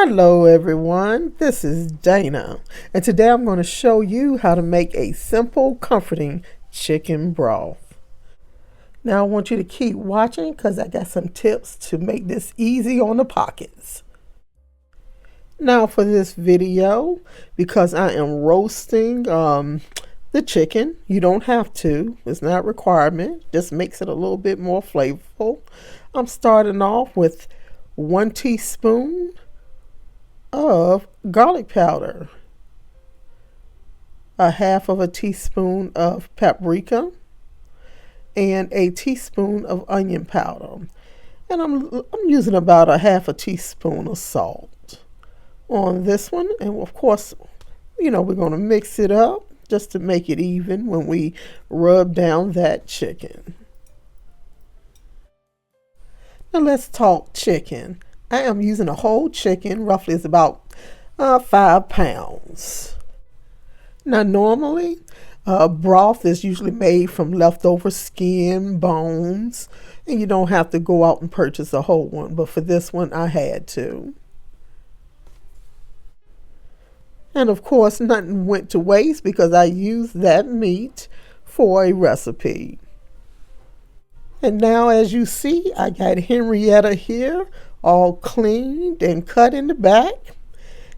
Hello everyone, this is Dana, and today I'm going to show you how to make a simple, comforting chicken broth. Now I want you to keep watching because I got some tips to make this easy on the pockets. Now for this video, because I am roasting the chicken, you don't have to, it's not a requirement, just makes it a little bit more flavorful. I'm starting off with 1 teaspoon of garlic powder, a half of a teaspoon of paprika, and a teaspoon of onion powder. And I'm using about a half a teaspoon of salt on this one. And of course, we're going to mix it up just to make it even when we rub down that chicken. Now let's talk chicken. I am using a whole chicken, roughly it's about 5 pounds. Now normally, broth is usually made from leftover skin, bones, and you don't have to go out and purchase a whole one, but for this one I had to. And of course nothing went to waste because I used that meat for a recipe. And now as you see, I got Henrietta here, all cleaned and cut in the back,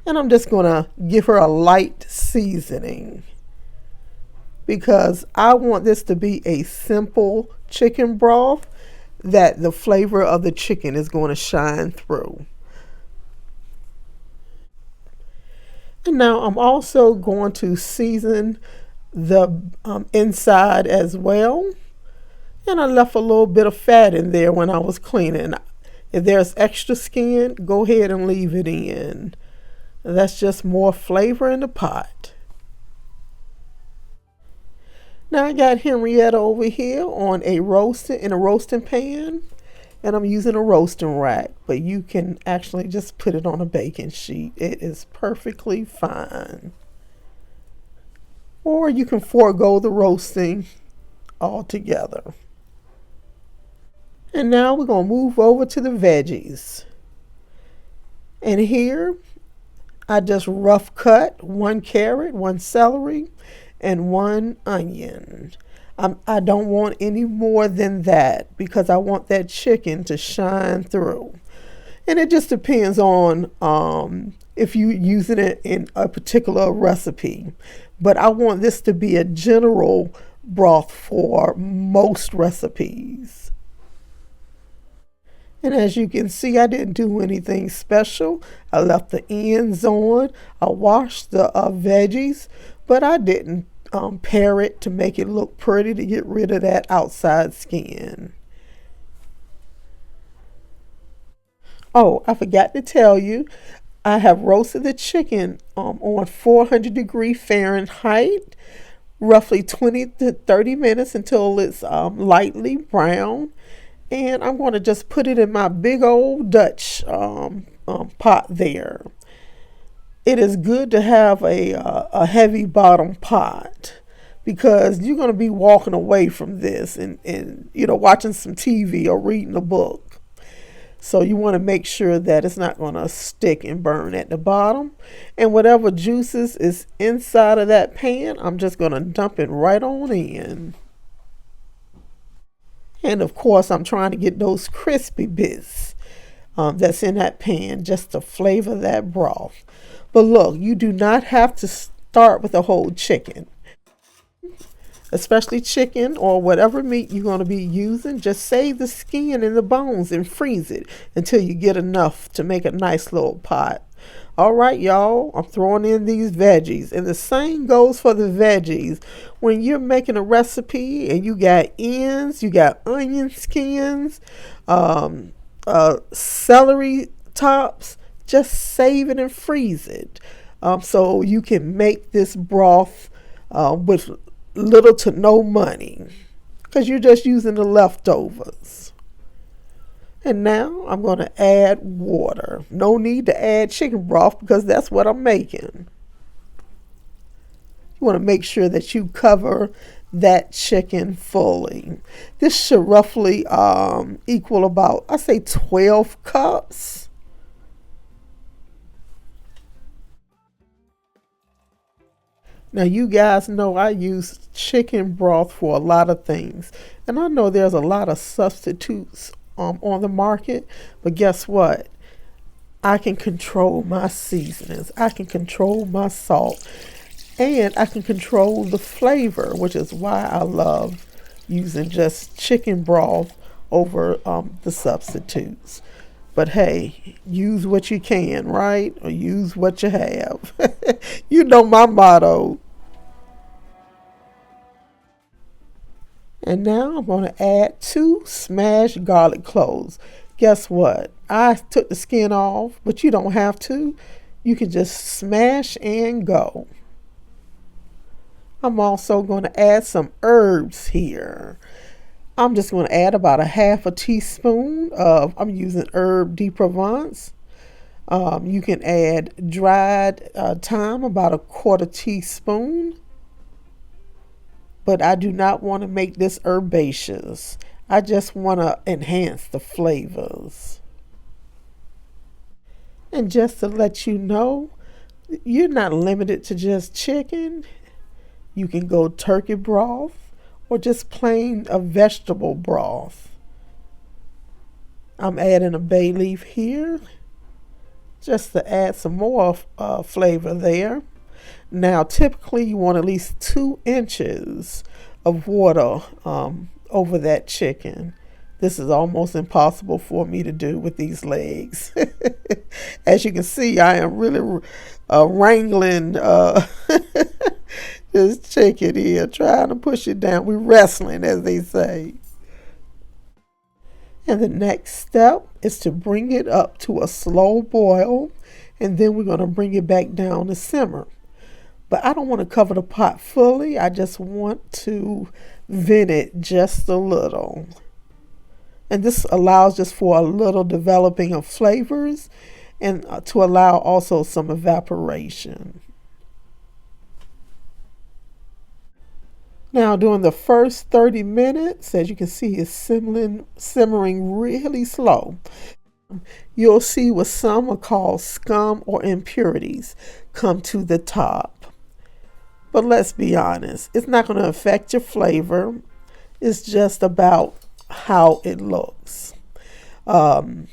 and I'm just gonna give her a light seasoning because I want this to be a simple chicken broth that the flavor of the chicken is going to shine through. And now I'm also going to season the inside as well, and I left a little bit of fat in there when I was cleaning. If there's extra skin, go ahead and leave it in. That's just more flavor in the pot. Now I got Henrietta over here on a roasting pan, and I'm using a roasting rack, but you can actually just put it on a baking sheet. It is perfectly fine. Or you can forego the roasting altogether. And now we're going to move over to the veggies. And here, I just rough cut 1 carrot, 1 celery, and 1 onion. I don't want any more than that because I want that chicken to shine through. And it just depends on if you're using it in a particular recipe. But I want this to be a general broth for most recipes. And as you can see, I didn't do anything special. I left the ends on. I washed the veggies, but I didn't pare it to make it look pretty to get rid of that outside skin. Oh, I forgot to tell you, I have roasted the chicken on 400 Fahrenheit, roughly 20 to 30 minutes until it's lightly brown. And I'm going to just put it in my big old Dutch pot there. It is good to have a heavy bottom pot because you're going to be walking away from this and watching some TV or reading a book. So you want to make sure that it's not going to stick and burn at the bottom. And whatever juices is inside of that pan, I'm just going to dump it right on in. And of course, I'm trying to get those crispy bits that's in that pan just to flavor that broth. But look, you do not have to start with a whole chicken. Especially chicken or whatever meat you're going to be using. Just save the skin and the bones and freeze it until you get enough to make a nice little pot. All right, y'all, I'm throwing in these veggies. And the same goes for the veggies. When you're making a recipe and you got ends, you got onion skins, celery tops, just save it and freeze it. So you can make this broth with little to no money because you're just using the leftovers. And now I'm going to add water. No need to add chicken broth because that's what I'm making. You want to make sure that you cover that chicken fully. This should roughly equal about, I say 12 cups. Now, you guys know I use chicken broth for a lot of things. And I know there's a lot of substitutes on the market. But guess what? I can control my seasonings, I can control my salt, and I can control the flavor, which is why I love using just chicken broth over the substitutes. But hey, use what you can, right? Or use what you have. You know my motto. And now I'm going to add 2 smashed garlic cloves. Guess what? I took the skin off, but you don't have to. You can just smash and go. I'm also going to add some herbs here. I'm just going to add about a half a teaspoon of, I'm using herb de Provence. You can add dried thyme, about a quarter teaspoon. But I do not want to make this herbaceous. I just want to enhance the flavors. And just to let you know, you're not limited to just chicken. You can go turkey broth or just plain a vegetable broth. I'm adding a bay leaf here just to add some more flavor there. Now, typically, you want at least 2 inches of water over that chicken. This is almost impossible for me to do with these legs. As you can see, I am really wrangling this chicken here, trying to push it down. We're wrestling, as they say. And the next step is to bring it up to a slow boil, and then we're going to bring it back down to simmer. But I don't want to cover the pot fully. I just want to vent it just a little. And this allows just for a little developing of flavors and to allow also some evaporation. Now, during the first 30 minutes, as you can see, it's simmering really slow. You'll see what some are called scum or impurities come to the top. But let's be honest, it's not going to affect your flavor. It's just about how it looks. I'm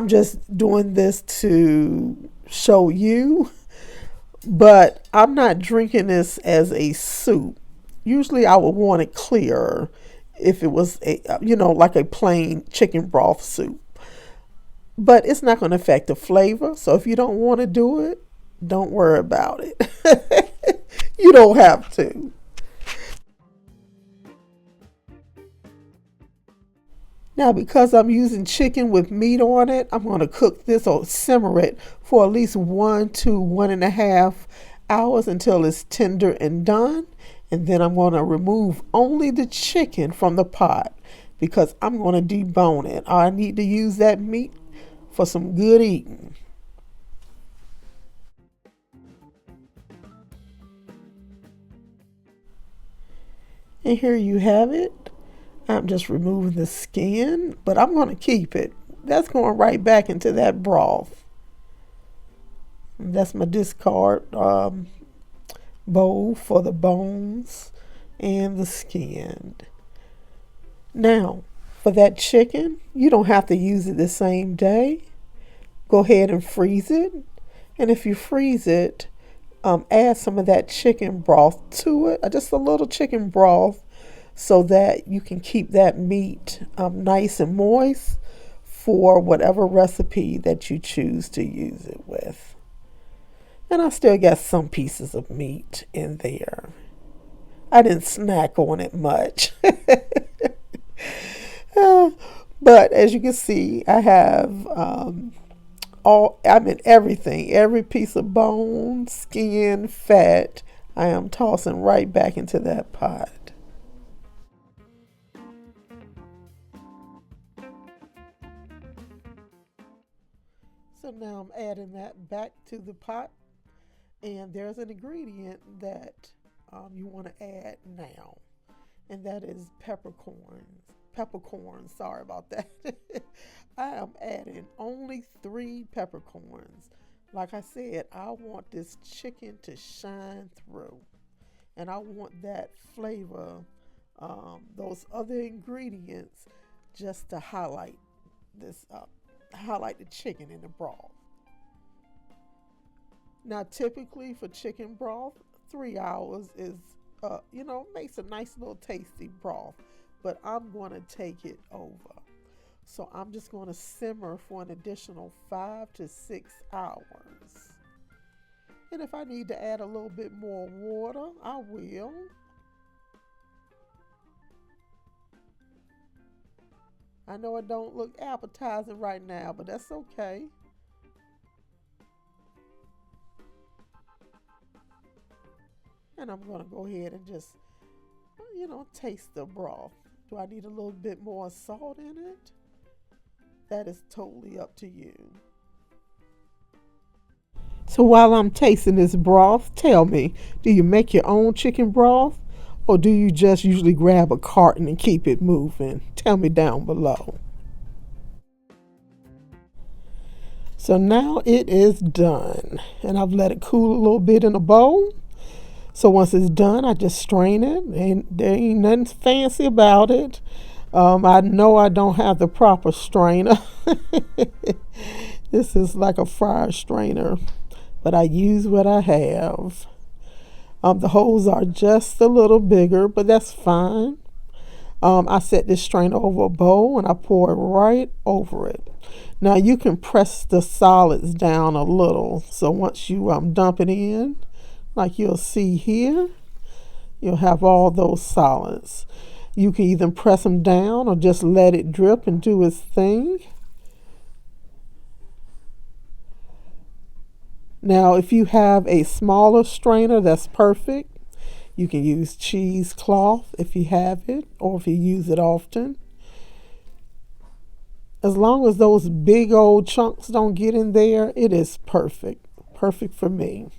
just doing this to show you, but I'm not drinking this as a soup. Usually I would want it clearer if it was like a plain chicken broth soup. But it's not going to affect the flavor. So if you don't want to do it, don't worry about it. You don't have to. Now, because I'm using chicken with meat on it, I'm going to cook this or simmer it for at least 1 to 1.5 hours until it's tender and done. And then I'm going to remove only the chicken from the pot because I'm going to debone it. I need to use that meat for some good eating. And here you have it. I'm just removing the skin, but I'm going to keep it. That's going right back into that broth. That's my discard bowl for the bones and the skin. Now, for that chicken, you don't have to use it the same day. Go ahead and freeze it. And if you freeze it, add some of that chicken broth to it, just a little chicken broth, so that you can keep that meat nice and moist for whatever recipe that you choose to use it with. And I still got some pieces of meat in there. I didn't snack on it much. But as you can see, I have everything, every piece of bone, skin, fat, I am tossing right back into that pot. So now I'm adding that back to the pot, and there's an ingredient that you want to add now, and that is peppercorns. Peppercorns, sorry about that. I am adding only 3 peppercorns. Like I said, I want this chicken to shine through. and I want that flavor, those other ingredients, just to highlight the chicken in the broth. Now, typically for chicken broth, 3 hours is, makes a nice little tasty broth. But I'm going to take it over. So I'm just going to simmer for an additional 5 to 6 hours. And if I need to add a little bit more water, I will. I know it don't look appetizing right now, but that's okay. And I'm going to go ahead and just, taste the broth. Do I need a little bit more salt in it? That is totally up to you. So while I'm tasting this broth, tell me, do you make your own chicken broth? Or do you just usually grab a carton and keep it moving? Tell me down below. So now it is done. And I've let it cool a little bit in a bowl. So once it's done, I just strain it, and there ain't nothing fancy about it. I know I don't have the proper strainer. This is like a fryer strainer, but I use what I have. The holes are just a little bigger, but that's fine. I set this strainer over a bowl, and I pour it right over it. Now you can press the solids down a little, so once you dump it in, like you'll see here, you'll have all those solids. You can either press them down or just let it drip and do its thing. Now, if you have a smaller strainer, that's perfect. You can use cheesecloth if you have it, or if you use it often. As long as those big old chunks don't get in there, it is perfect. Perfect for me.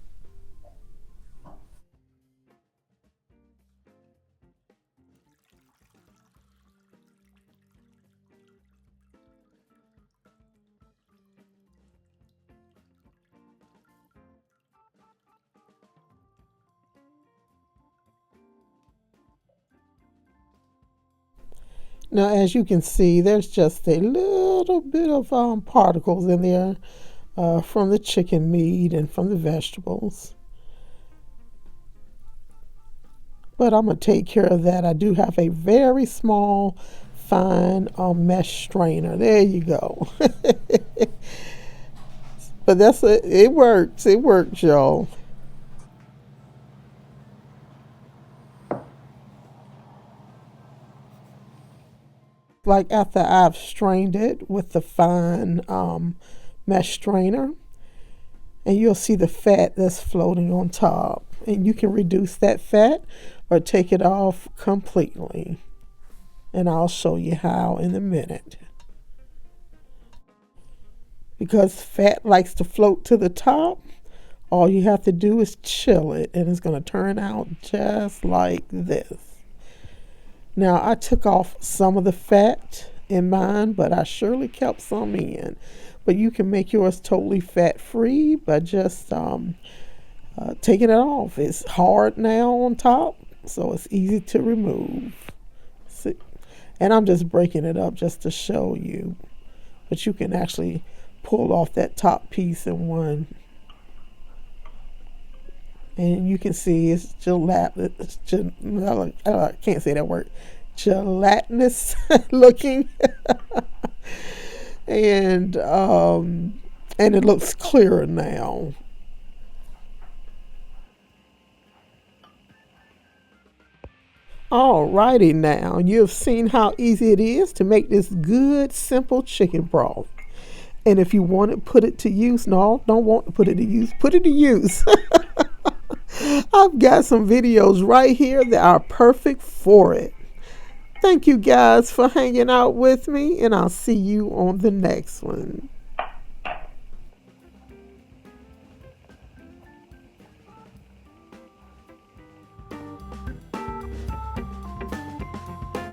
Now, as you can see, there's just a little bit of particles in there from the chicken meat and from the vegetables. But I'm going to take care of that. I do have a very small, fine mesh strainer. There you go. But that's it. It works. It works, y'all. Like after I've strained it with the fine mesh strainer, and you'll see the fat that's floating on top, and you can reduce that fat or take it off completely, and I'll show you how in a minute. Because fat likes to float to the top, all you have to do is chill it, and it's going to turn out just like this. Now, I took off some of the fat in mine, but I surely kept some in. But you can make yours totally fat-free by just taking it off. It's hard now on top, so it's easy to remove. See? And I'm just breaking it up just to show you. But you can actually pull off that top piece in one. And you can see it's gelatinous. I can't say that word. Gelatinous looking, and it looks clearer now. Alrighty now, you've seen how easy it is to make this good, simple chicken broth. And if you want to put it to use, no, don't want to put it to use, put it to use. I've got some videos right here that are perfect for it. Thank you guys for hanging out with me, and I'll see you on the next one.